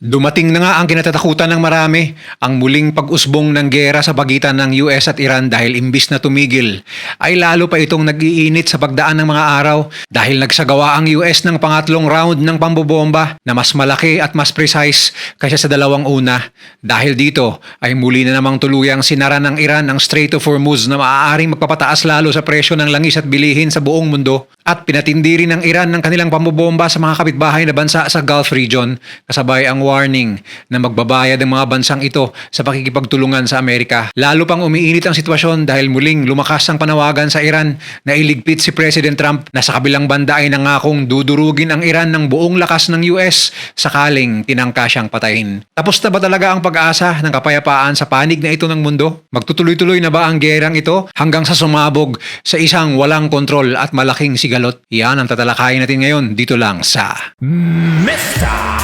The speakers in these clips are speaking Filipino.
Dumating na nga ang kinatatakutan ng marami, ang muling pag-usbong ng giyera sa pagitan ng US at Iran dahil imbis na tumigil, ay lalo pa itong nag-iinit sa pagdaan ng mga araw dahil nagsagawa ang US ng pangatlong round ng pambobomba na mas malaki at mas precise kaysa sa dalawang una. Dahil dito ay muli na namang tuluyang sinara ng Iran ang Strait of Hormuz na maaaring magpapataas lalo sa presyo ng langis at bilihin sa buong mundo at pinatindi rin ng Iran ng kanilang pambobomba sa mga kapitbahay na bansa sa Gulf region kasabay ang warning na magbabayad ang mga bansang ito sa pakikipagtulungan sa Amerika. Lalo pang umiinit ang sitwasyon dahil muling lumakas ang panawagan sa Iran na iligpit si President Trump na sa kabilang banda ay nangakong dudurugin ang Iran ng buong lakas ng US sakaling tinangka siyang patayin. Tapos na ba talaga ang pag-asa ng kapayapaan sa panig na ito ng mundo? Magtutuloy-tuloy na ba ang gerang ito hanggang sa sumabog sa isang walang kontrol at malaking sigalot? Yan ang tatalakayin natin ngayon dito lang sa Mr.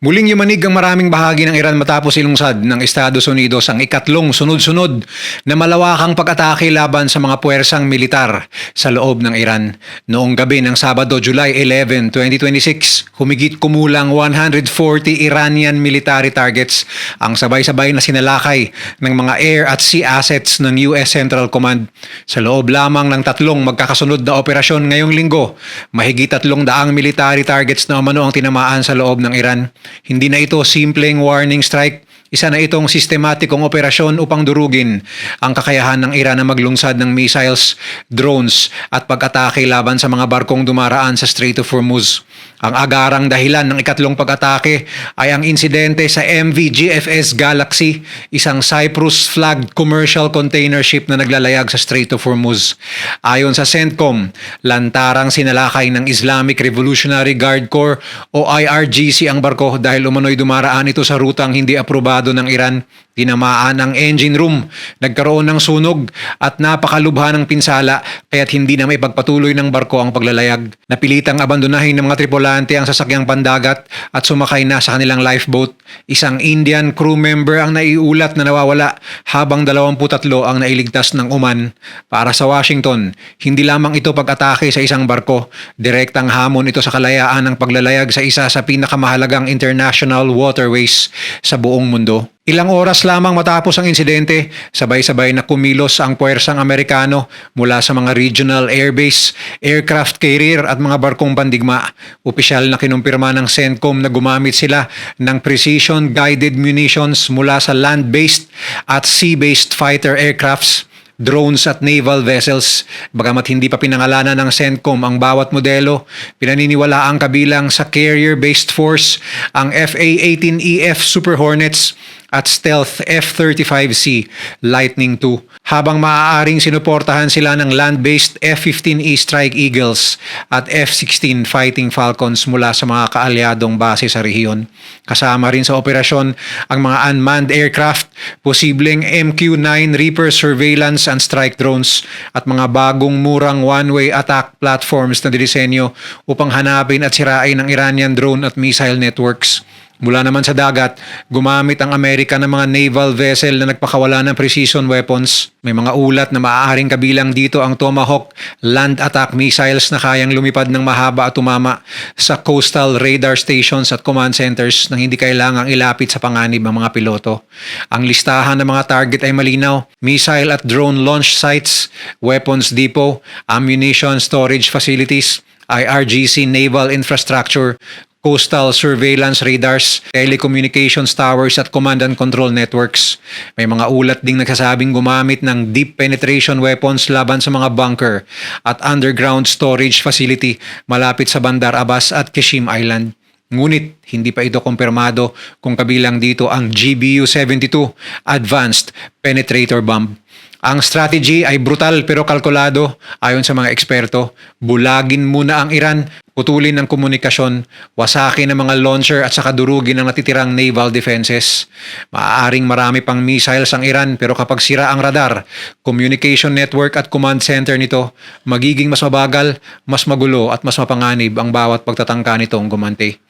Muling yumanig ang maraming bahagi ng Iran matapos ilungsad ng Estados Unidos ang ikatlong sunod-sunod na malawakang pag-atake laban sa mga puwersang militar sa loob ng Iran. Noong gabi ng Sabado, July 11, 2026, humigit kumulang 140 Iranian military targets ang sabay-sabay na sinalakay ng mga air at sea assets ng US Central Command. Sa loob lamang ng tatlong magkakasunod na operasyon ngayong linggo, mahigit 300 military targets na umano ang tinamaan sa loob ng Iran. Hindi na ito simpleng warning strike, isa na itong sistematikong operasyon upang durugin ang kakayahan ng Iran na maglungsad ng missiles, drones at pag-atake laban sa mga barkong dumaraan sa Strait of Hormuz. Ang agarang dahilan ng ikatlong pag-atake ay ang insidente sa MV GFS Galaxy, isang Cyprus-flagged commercial container ship na naglalayag sa Strait of Hormuz. Ayon sa CENTCOM, lantarang sinalakay ng Islamic Revolutionary Guard Corps o IRGC ang barko dahil umano'y dumaraan ito sa rutang hindi aprobado ng Iran. Tinamaan ang engine room, nagkaroon ng sunog at napakalubha ng pinsala kaya't hindi na may pagpatuloy ng barko ang paglalayag. Napilitang abandonahin ng mga tripulante ang sasakyang pandagat at sumakay na sa kanilang lifeboat. Isang Indian crew member ang naiulat na nawawala habang 23 ang nailigtas ng Oman. Para sa Washington, hindi lamang ito pag-atake sa isang barko, direktang hamon ito sa kalayaan ng paglalayag sa isa sa pinakamahalagang international waterways sa buong mundo. Ilang oras lamang matapos ang insidente, sabay-sabay na kumilos ang puwersang Amerikano mula sa mga regional airbase, aircraft carrier at mga barkong pandigma. Opisyal na kinumpirma ng CENTCOM na gumamit sila ng precision-guided munitions mula sa land-based at sea-based fighter aircrafts, drones at naval vessels. Bagamat hindi pa pinangalanan ng CENTCOM ang bawat modelo, pinaniniwala ang kabilang sa carrier-based force ang FA-18EF Super Hornets at Stealth F-35C Lightning II, habang maaaring sinuportahan sila ng land-based F-15E Strike Eagles at F-16 Fighting Falcons mula sa mga kaalyadong base sa rehiyon. Kasama rin sa operasyon ang mga unmanned aircraft, posibleng MQ-9 Reaper surveillance and strike drones at mga bagong murang one-way attack platforms na dinisenyo upang hanapin at sirain ang Iranian drone at missile networks. Mula naman sa dagat, gumamit ang Amerika ng mga naval vessel na nagpakawala ng precision weapons. May mga ulat na maaaring kabilang dito ang Tomahawk land attack missiles na kayang lumipad ng mahaba at tumama sa coastal radar stations at command centers nang hindi kailangang ilapit sa panganib ang mga piloto. Ang listahan ng mga target ay malinaw: missile at drone launch sites, weapons depot, ammunition storage facilities, IRGC naval infrastructure, coastal surveillance radars, telecommunications towers at command and control networks. May mga ulat ding nagsasabing gumamit ng deep penetration weapons laban sa mga bunker at underground storage facility malapit sa Bandar Abbas at Qassim Island. Ngunit hindi pa ito kumpirmado kung kabilang dito ang GBU-72 Advanced Penetrator Bomb. Ang strategy ay brutal pero kalkulado ayon sa mga eksperto. Bulagin muna ang Iran, putulin ang komunikasyon, wasakin ang mga launcher at saka durugin ang natitirang naval defenses. Maaaring marami pang missiles ang Iran pero kapag sira ang radar, communication network at command center nito, magiging mas mabagal, mas magulo at mas mapanganib ang bawat pagtatangka nitong gumante.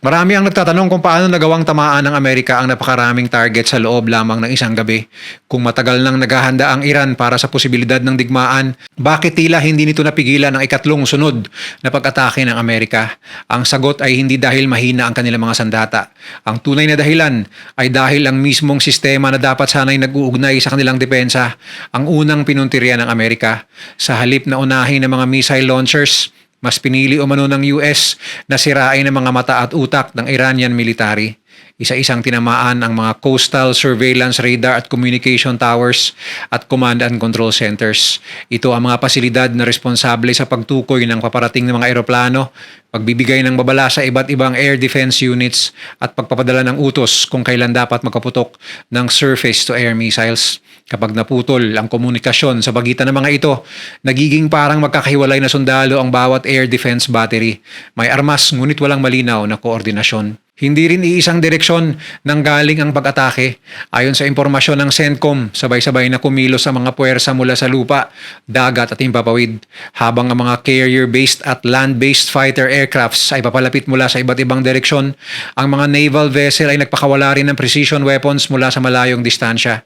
Marami ang nagtatanong kung paano nagawang tamaan ng Amerika ang napakaraming target sa loob lamang ng isang gabi. Kung matagal nang naghahanda ang Iran para sa posibilidad ng digmaan, bakit tila hindi nito napigilan ang ikatlong sunod na pag-atake ng Amerika? Ang sagot ay hindi dahil mahina ang kanilang mga sandata. Ang tunay na dahilan ay dahil ang mismong sistema na dapat sana'y nag-uugnay sa kanilang depensa ang unang pinuntirya ng Amerika. Sa halip na unahin ng mga missile launchers, mas pinili umano ng US na sirain ang mga mata at utak ng Iranian military. Isa-isang tinamaan ang mga coastal surveillance radar at communication towers at command and control centers. Ito ang mga pasilidad na responsable sa pagtukoy ng paparating ng mga eroplano, pagbibigay ng babala sa iba't ibang air defense units at pagpapadala ng utos kung kailan dapat magkaputok ng surface-to-air missiles. Kapag naputol ang komunikasyon sa pagitan ng mga ito, nagiging parang magkakahiwalay na sundalo ang bawat air defense battery. May armas ngunit walang malinaw na koordinasyon. Hindi rin iisang direksyon nang galing ang pag-atake. Ayon sa impormasyon ng CENTCOM, sabay-sabay na kumilos ang mga puwersa mula sa lupa, dagat at himpapawid, habang ang mga carrier-based at land-based fighter aircrafts ay papalapit mula sa iba't ibang direksyon. Ang mga naval vessel ay nagpakawala rin ng precision weapons mula sa malayong distansya.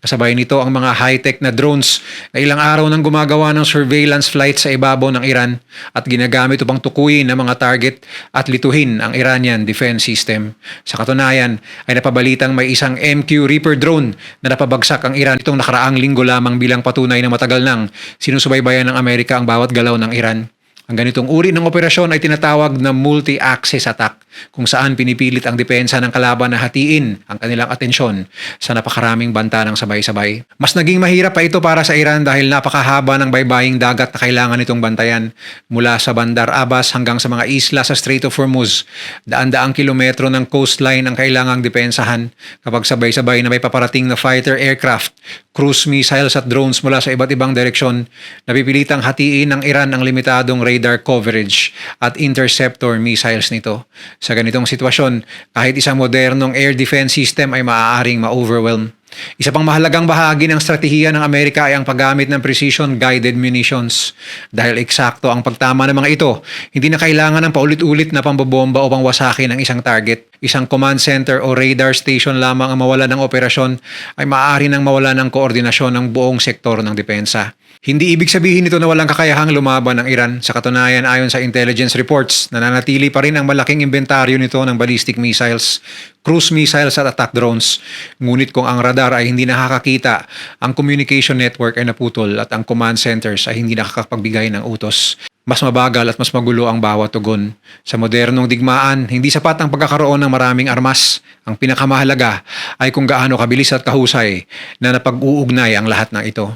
Kasabay nito ang mga high-tech na drones na ilang araw nang gumagawa ng surveillance flight sa ibabaw ng Iran at ginagamit upang tukuyin ang mga target at lituhin ang Iranian defense system. Sa katunayan ay napabalitang may isang MQ Reaper drone na napabagsak ang Iran itong nakaraang linggo lamang bilang patunay na matagal nang sinusubaybayan ng Amerika ang bawat galaw ng Iran. Ang ganitong uri ng operasyon ay tinatawag na multi-axis attack, kung saan pinipilit ang depensa ng kalaban na hatiin ang kanilang atensyon sa napakaraming banta ng sabay-sabay. Mas naging mahirap pa ito para sa Iran dahil napakahaba ng baybaying dagat na kailangan itong bantayan mula sa Bandar Abbas hanggang sa mga isla sa Strait of Hormuz. Daan-daang kilometro ng coastline ang kailangang depensahan kapag sabay-sabay na may paparating na fighter aircraft, cruise missiles at drones mula sa iba't ibang direksyon. Napipilitang hatiin ng Iran ang limitadong radar coverage at interceptor missiles nito. Sa ganitong sitwasyon, kahit isang modernong air defense system ay maaaring ma-overwhelm. Isa pang mahalagang bahagi ng estratehiya ng Amerika ay ang paggamit ng precision-guided munitions. Dahil eksakto ang pagtama ng mga ito, hindi na kailangan ng paulit-ulit na pambobomba upang wasakin ang isang target. Isang command center o radar station lamang ang mawala ng operasyon ay maaari nang mawala ng koordinasyon ng buong sektor ng depensa. Hindi ibig sabihin nito na walang kakayahang lumaban ng Iran. Sa katunayan, ayon sa intelligence reports, nananatili pa rin ang malaking inventaryo nito ng ballistic missiles, cruise missiles at attack drones. Ngunit kung ang radar ay hindi nakakakita, ang communication network ay naputol at ang command centers ay hindi nakakapagbigay ng utos. Mas mabagal at mas magulo ang bawat tugon. Sa modernong digmaan, hindi sapat ang pagkakaroon ng maraming armas. Ang pinakamahalaga ay kung gaano kabilis at kahusay na napag-uugnay ang lahat ng ito.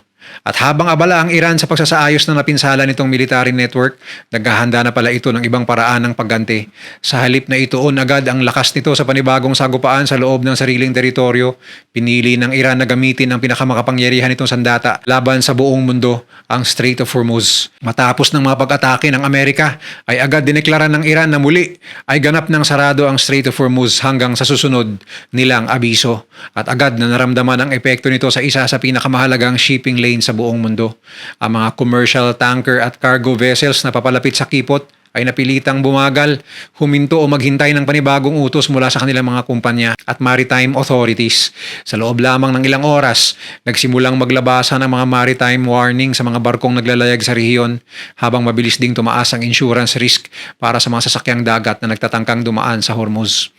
At habang abala ang Iran sa pagsasaayos ng napinsala nitong military network, naghahanda na pala ito ng ibang paraan ng pagganti. Sa halip na ituon agad ang lakas nito sa panibagong sagupaan sa loob ng sariling teritoryo, pinili ng Iran na gamitin ang pinakamakapangyarihan nitong sandata laban sa buong mundo, ang Strait of Hormuz. Matapos ng mga pag-atake ng Amerika, ay agad dineklara ng Iran na muli ay ganap ng sarado ang Strait of Hormuz hanggang sa susunod nilang abiso. At agad na naramdaman ang epekto nito sa isa sa pinakamahalagang shipping lane sa buong mundo. Ang mga commercial tanker at cargo vessels na papalapit sa kipot ay napilitang bumagal, huminto o maghintay ng panibagong utos mula sa kanilang mga kumpanya at maritime authorities. Sa loob lamang ng ilang oras, nagsimulang maglabasan ang mga maritime warning sa mga barkong naglalayag sa rehiyon, habang mabilis ding tumaas ang insurance risk para sa mga sasakyang dagat na nagtatangkang dumaan sa Hormuz.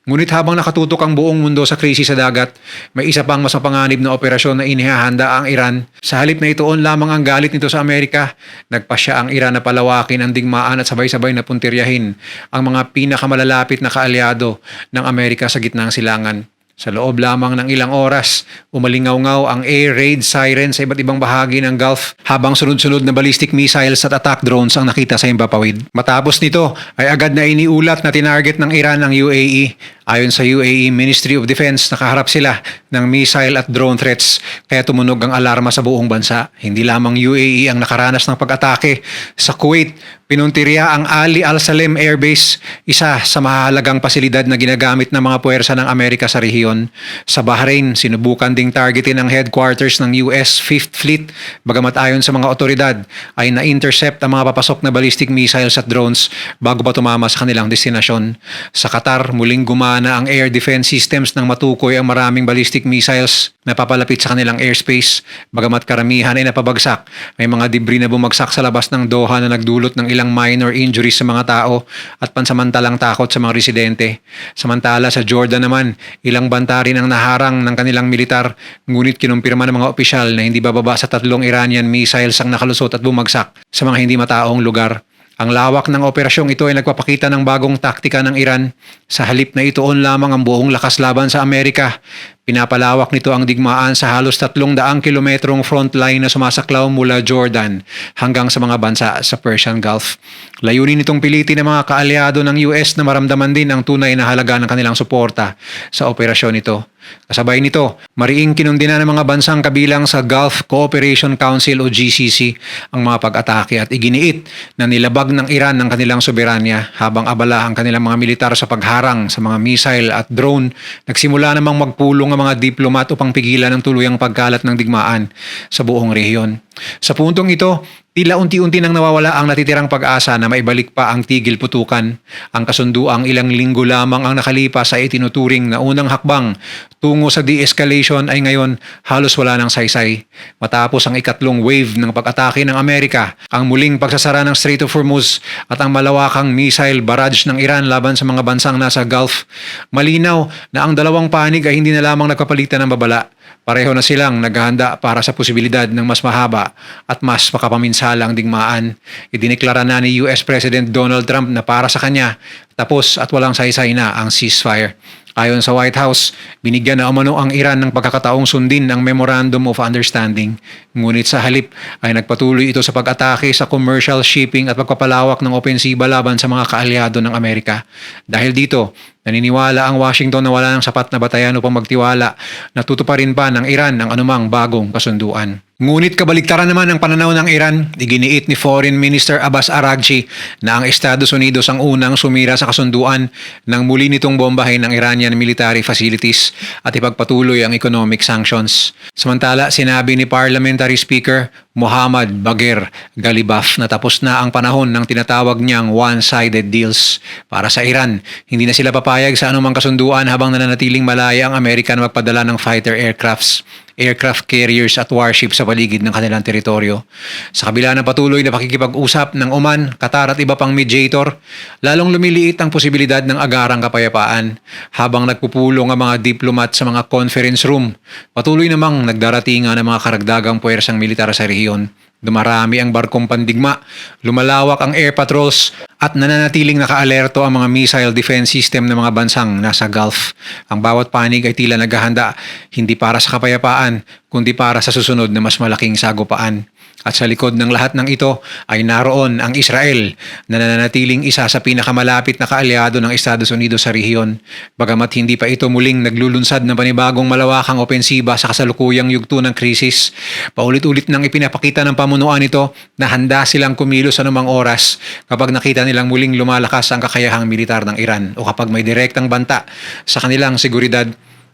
Ngunit habang nakatutok ang buong mundo sa krisis sa dagat, may isa pang mas mapanganib na operasyon na inihahanda ang Iran. Sa halip na ituon lamang ang galit nito sa Amerika, nagpasya ang Iran na palawakin ang digmaan at sabay-sabay na puntiryahin ang mga pinakamalalapit na kaalyado ng Amerika sa gitnang silangan. Sa loob lamang ng ilang oras, umalingaw-ngaw ang air raid siren sa iba't ibang bahagi ng Gulf, habang sunod-sunod na ballistic missiles at attack drones ang nakita sa himpapawid. Matapos nito ay agad na iniulat na tinarget ng Iran ang UAE. Ayon sa UAE Ministry of Defense, nakaharap sila ng missile at drone threats kaya tumunog ang alarma sa buong bansa. Hindi lamang UAE ang nakaranas ng pag-atake. Sa Kuwait, pinuntirya ang Ali Al Salem Air Base, isa sa mahalagang pasilidad na ginagamit ng mga puwersa ng Amerika sa rehiyon. Sa Bahrain, sinubukan ding targetin ang headquarters ng US 5th Fleet, bagamat ayon sa mga otoridad ay na-intercept ang mga papasok na ballistic missiles at drones bago pa tumama sa kanilang destinasyon. Sa Qatar, muling gumana ang air defense systems nang matukoy ang maraming ballistic missiles na papalapit sa kanilang airspace. Bagamat karamihan ay napabagsak, may mga debris na bumagsak sa labas ng Doha na nagdulot ng ilang minor injuries sa mga tao at pansamantalang takot sa mga residente. Samantala sa Jordan naman, ilang banta rin ang naharang ng kanilang militar, ngunit kinumpirma ng mga opisyal na hindi bababa sa 3 Iranian missiles ang nakalusot at bumagsak sa mga hindi mataong lugar. Ang lawak ng operasyong ito ay nagpapakita ng bagong taktika ng Iran. Sa halip na ituon lamang ang buong lakas laban sa Amerika, pinapalawak nito ang digmaan sa halos 300 kilometrong frontline na sumasaklaw mula Jordan hanggang sa mga bansa sa Persian Gulf. Layunin nitong pilitin ng mga kaalyado ng US na maramdaman din ang tunay na halaga ng kanilang suporta sa operasyon ito. Kasabay nito, mariing kinundina ng mga bansang kabilang sa Gulf Cooperation Council o GCC ang mga pag-atake at iginiit na nilabag ng Iran ng kanilang soberanya habang abala ang kanilang mga militar sa pagharang sa mga missile at drone. Nagsimula namang magpulong ang mga diplomat upang pigilan ang tuluyang pagkalat ng digmaan sa buong rehiyon. Sa puntong ito, tila unti-unti nang nawawala ang natitirang pag-asa na maibalik pa ang tigil putukan. Ang kasunduang ilang linggo lamang ang nakalipas ay itinuturing na unang hakbang tungo sa de-escalation ay ngayon halos wala ng saysay. Matapos ang ikatlong wave ng pag-atake ng Amerika, ang muling pagsasara ng Strait of Hormuz at ang malawakang missile barrage ng Iran laban sa mga bansang nasa Gulf, malinaw na ang dalawang panig ay hindi na lamang nagpapalitan ng babala. Pareho na silang naghahanda para sa posibilidad ng mas mahaba at mas makapaminsalang digmaan. Idineklara na ni US President Donald Trump na para sa kanya, tapos at walang saysay na ang ceasefire. Ayon sa White House, binigyan na umano ang Iran ng pagkakataong sundin ang Memorandum of Understanding. Ngunit sa halip ay nagpatuloy ito sa pag-atake sa commercial shipping at pagpapalawak ng opensiba laban sa mga kaalyado ng Amerika. Dahil dito, naniniwala ang Washington na wala ng sapat na batayan upang magtiwala na tutuparin pa ng Iran ang anumang bagong kasunduan. Ngunit kabaliktaran naman ang pananaw ng Iran, iginiit ni Foreign Minister Abbas Araghchi na ang Estados Unidos ang unang sumira sa kasunduan nang muli nitong bombahin ang Iranian military facilities at ipagpatuloy ang economic sanctions. Samantala, sinabi ni Parliamentary Speaker Mohammad Bagher Ghalibaf na tapos na ang panahon ng tinatawag niyang one-sided deals. Para sa Iran, hindi na sila papayag sa anumang kasunduan habang nananatiling malaya ang Amerika na magpadala ng fighter aircraft carriers at warships sa paligid ng kanilang teritoryo. Sa kabila ng patuloy na pakikipag-usap ng Oman, Qatar at iba pang mediator, lalong lumiliit ang posibilidad ng agarang kapayapaan. Habang nagpupulong ang mga diplomat sa mga conference room, patuloy namang nagdaratingan ng mga karagdagang puwersang militar sa rehiyon. Dumarami ang barkong pandigma, lumalawak ang air patrols at nananatiling nakaalerto ang mga missile defense system ng mga bansang nasa Gulf. Ang bawat panig ay tila naghahanda hindi para sa kapayapaan kundi para sa susunod na mas malaking sagupaan. At sa likod ng lahat ng ito ay naroon ang Israel na nananatiling isa sa pinakamalapit na kaalyado ng Estados Unidos sa rehiyon. Bagamat hindi pa ito muling naglulunsad ng panibagong malawakang opensiba sa kasalukuyang yugto ng krisis, paulit-ulit nang ipinapakita ng pamunuan ito na handa silang kumilos anumang oras kapag nakita nilang muling lumalakas ang kakayahang militar ng Iran o kapag may direktang banta sa kanilang seguridad.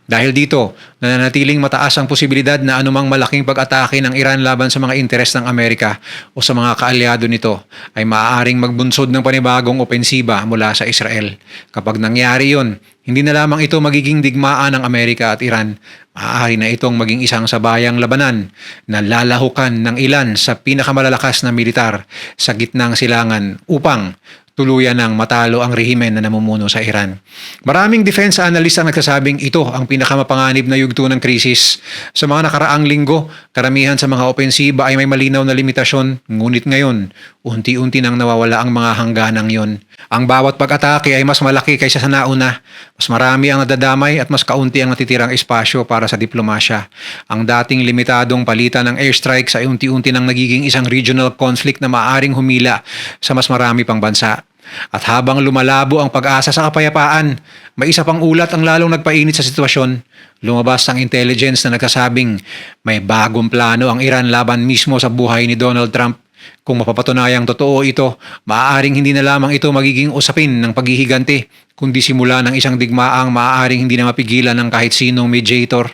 Dahil dito, nananatiling mataas ang posibilidad na anumang malaking pag-atake ng Iran laban sa mga interes ng Amerika o sa mga kaalyado nito ay maaaring magbunsod ng panibagong opensiba mula sa Israel. Kapag nangyari yon, hindi na lamang ito magiging digmaan ng Amerika at Iran, maaari na itong maging isang sabayang labanan na lalahukan ng ilan sa pinakamalalakas na militar sa gitnang silangan upang tuluyan ng matalo ang rehimen na namumuno sa Iran. Maraming defense analyst ang nagsasabing ito ang pinakamapanganib na yugto ng krisis. Sa mga nakaraang linggo, karamihan sa mga opensiba ay may malinaw na limitasyon, ngunit ngayon, unti-unti nang nawawala ang mga hangganang yon. Ang bawat pag-atake ay mas malaki kaysa sa nauna, mas marami ang nadadamay at mas kaunti ang natitirang espasyo para sa diplomasya. Ang dating limitadong palitan ng airstrikes ay unti-unti nang nagiging isang regional conflict na maaaring humila sa mas marami pang bansa. At habang lumalabo ang pag-asa sa kapayapaan, may isa pang ulat ang lalong nagpainit sa sitwasyon. Lumabas ang intelligence na nagsasabing may bagong plano ang Iran laban mismo sa buhay ni Donald Trump. Kung mapapatunayang totoo ito, maaaring hindi na lamang ito magiging usapin ng paghihiganti, kundi simula ng isang digmaang maaaring hindi na mapigilan ng kahit sinong mediator.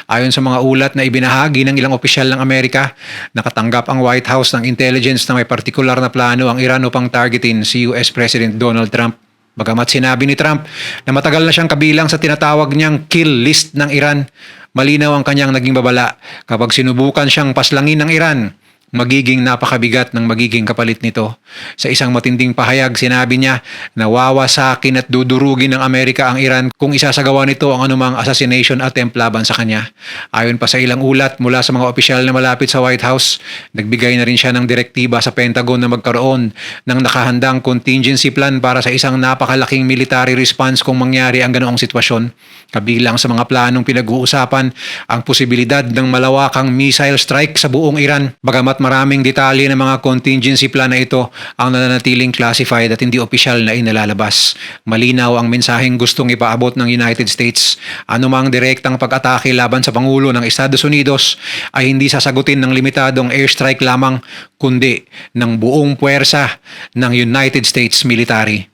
Ayon sa mga ulat na ibinahagi ng ilang opisyal ng Amerika, nakatanggap ang White House ng intelligence na may partikular na plano ang Iran upang targetin si US President Donald Trump. Bagamat sinabi ni Trump na matagal na siyang kabilang sa tinatawag niyang kill list ng Iran, malinaw ang kanyang naging babala kapag sinubukan siyang paslangin ng Iran. Magiging napakabigat ng magiging kapalit nito. Sa isang matinding pahayag, sinabi niya na wawasakin at dudurugin ng Amerika ang Iran kung isasagawa nito ang anumang assassination attempt laban sa kanya. Ayon pa sa ilang ulat mula sa mga opisyal na malapit sa White House, nagbigay na rin siya ng direktiba sa Pentagon na magkaroon ng nakahandang contingency plan para sa isang napakalaking military response kung mangyari ang ganoong sitwasyon. Kabilang sa mga planong pinag-uusapan ang posibilidad ng malawakang missile strike sa buong Iran. Bagamat maraming detalye ng mga contingency plan na ito ang nananatiling classified at hindi opisyal na inalalabas. Malinaw ang mensaheng gustong ipaabot ng United States. Anumang direktang pag-atake laban sa Pangulo ng Estados Unidos ay hindi sasagutin ng limitadong airstrike lamang, kundi ng buong puwersa ng United States military.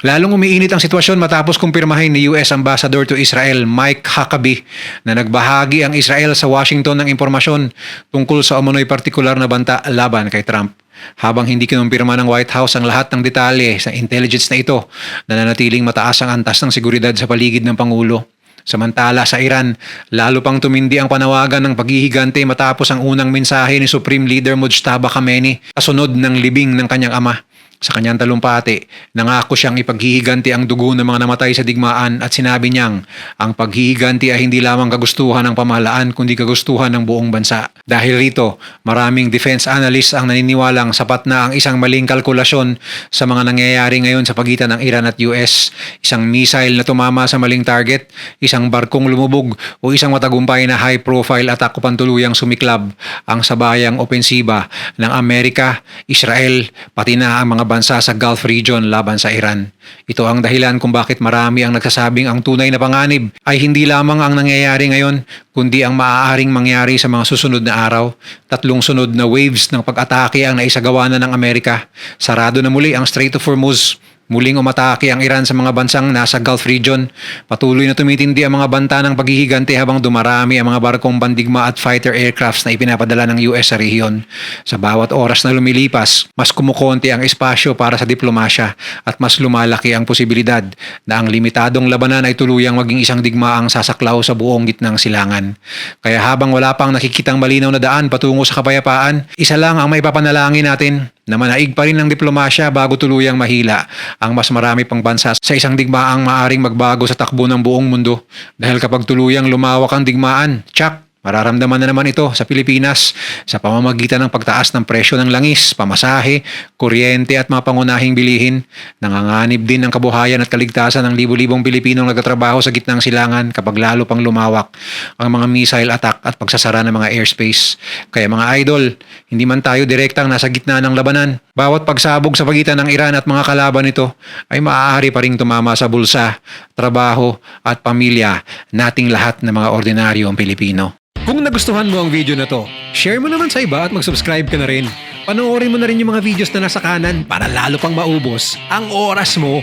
Lalong umiinit ang sitwasyon matapos kumpirmahin ni US Ambassador to Israel Mike Huckabee na nagbahagi ang Israel sa Washington ng impormasyon tungkol sa umano'y partikular na banta laban kay Trump. Habang hindi kinumpirma ng White House ang lahat ng detalye sa intelligence na ito, nananatiling mataas ang antas ng seguridad sa paligid ng Pangulo. Samantala sa Iran, lalo pang tumindi ang panawagan ng paghihigante matapos ang unang mensahe ni Supreme Leader Mujtaba Khamenei kasunod ng libing ng kanyang ama. Sa kanyang talumpati, nangako siyang ipaghihiganti ang dugo ng mga namatay sa digmaan at sinabi niyang ang paghihiganti ay hindi lamang kagustuhan ng pamahalaan kundi kagustuhan ng buong bansa. Dahil rito, maraming defense analysts ang naniniwalang sapat na ang isang maling kalkulasyon sa mga nangyayari ngayon sa pagitan ng Iran at US. Isang missile na tumama sa maling target, isang barkong lumubog o isang matagumpay na high-profile attack upang tuluyang sumiklab ang sabayang opensiba ng Amerika, Israel, pati na ang mga bansa sa Gulf region laban sa Iran. Ito ang dahilan kung bakit marami ang nagsasabing ang tunay na panganib ay hindi lamang ang nangyayari ngayon, kundi ang maaaring mangyari sa mga susunod na araw. 3 sunod na waves ng pag-atake ang naisagawa na ng Amerika. Sarado na muli ang Strait of Hormuz. Muling umatake ang Iran sa mga bansang nasa Gulf region. Patuloy na tumitindi ang mga banta ng paghihigante habang dumarami ang mga barkong bandigma at fighter aircrafts na ipinapadala ng US sa rehiyon. Sa bawat oras na lumilipas, mas kumukonti ang espasyo para sa diplomasya at mas lumalaki ang posibilidad na ang limitadong labanan ay tuluyang maging isang digmaang sasaklaw sa buong gitnang silangan. Kaya habang wala pang nakikitang malinaw na daan patungo sa kapayapaan, isa lang ang maipapanalangin natin, na manaig pa rin ng diplomasya bago tuluyang mahila ang mas marami pang bansa sa isang digmaang maaring magbago sa takbo ng buong mundo. Dahil kapag tuluyang lumawak ang digmaan, tsak, mararamdaman na naman ito sa Pilipinas sa pamamagitan ng pagtaas ng presyo ng langis, pamasahe, kuryente at mga pangunahing bilihin. Nanganganib din ang kabuhayan at kaligtasan ng libu-libong Pilipinong nagtatrabaho sa gitnang silangan kapag lalo pang lumawak ang mga missile attack at pagsasara ng mga airspace. Kaya mga idol, hindi man tayo direktang nasa gitna ng labanan, bawat pagsabog sa pagitan ng Iran at mga kalaban nito ay maaari pa ring tumama sa bulsa, trabaho at pamilya nating lahat ng mga ordinaryong Pilipino. Kung nagustuhan mo ang video na to, share mo naman sa iba at mag-subscribe ka na rin. Panoorin mo na rin yung mga videos na nasa kanan para lalo pang maubos ang oras mo.